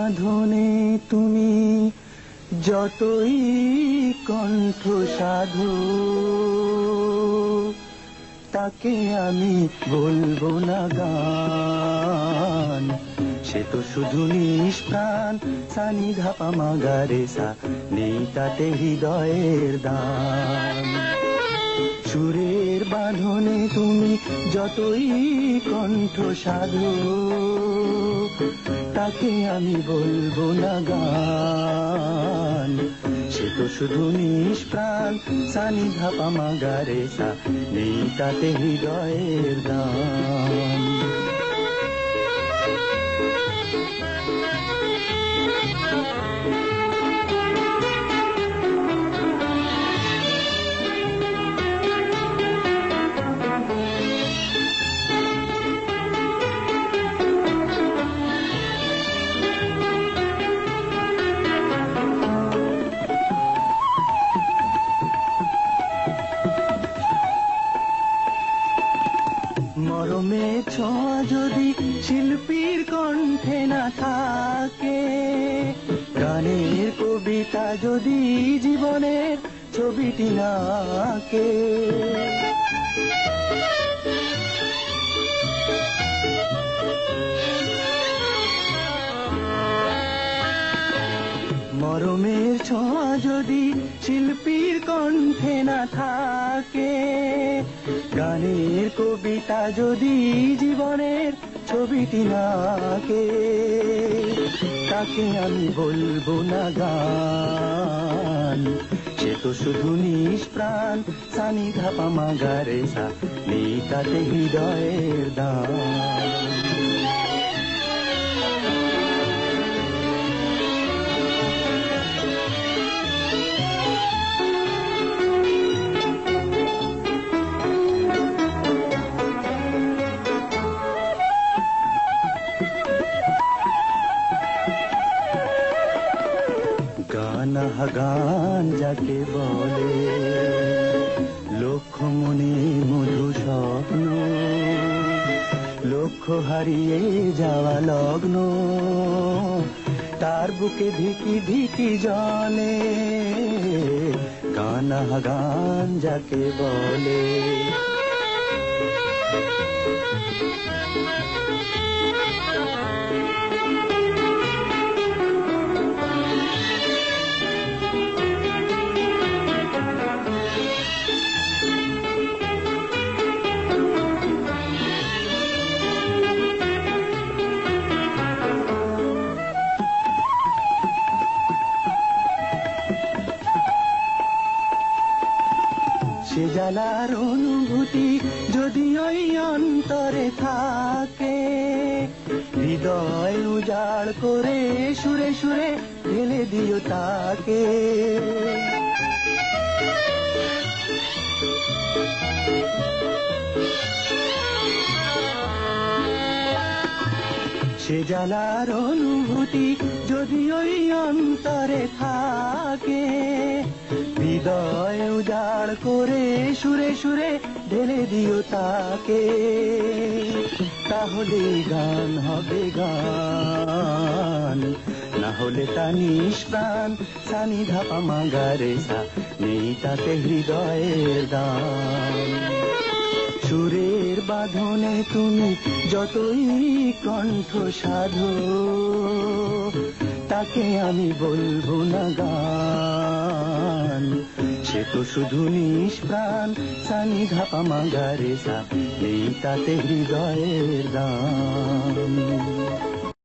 বাঁধনে তুমি যতই কণ্ঠ সাধো, তাকে আমি বলবো না গান। সে তো শুধু নিষ্প্রাণ, সানি ধাপা মাগারে সা, নেই তাতে হৃদয়ের দান। সুরের বাঁধনে তুমি যতই কণ্ঠ সাধো, তাকে আমি বলবো না গান। সে তো শুধু নিষ্প্রাণ, সানি ধাপা মাগারে সা, নেই তাতে হৃদয়ের দান। মরমে ছোঁয়া যদি শিল্পীর কণ্ঠে না থাকে, গানের কবিতা যদি জীবনের ছবিটি না আঁকে, মরমের ছোঁয়া যদি শিল্পীর কণ্ঠে না থাকে, গানের কবিতা যদি জীবনের ছবিটি না আঁকে, তাকে আমি বলবো না গান। সে তো শুধু নিষ্প্রাণ, সানি ধাপা মাগারে সা, নেই তাতে হৃদয়ের দান। গান যাকে বলে, লক্ষ মনে মধু স্বপ্ন, লক্ষ্য হারিয়ে যাওয়া লগ্ন, তার বুকে ধিকি ধিকি জলে। গান যাকে বলে, সে জ্বালার অনুভূতি যদি ওই অন্তরে থাকে, হৃদয় উজাড় করে সুরে সুরে ঢেলে দিও তাকে। সে জ্বালার অনুভূতি যদি ওই অন্তরে থাকে, হৃদয় উজাড় করে সুরে সুরে ঢেলে দিও তাকে। তাহলে গান হবে গান, না হলে তা নিষ্প্রাণ, সানি ধাপা মাগারে সা, নেই তাতে হৃদয়ের দান। সুরের বাঁধনে তুমি যতই কণ্ঠ সাধো, তাকে আমি বলবো না গান। সে তো শুধু নিষ্প্রাণ, সানি ধাপা মাগারে সা, নেই তাতে হৃদয়ের দান।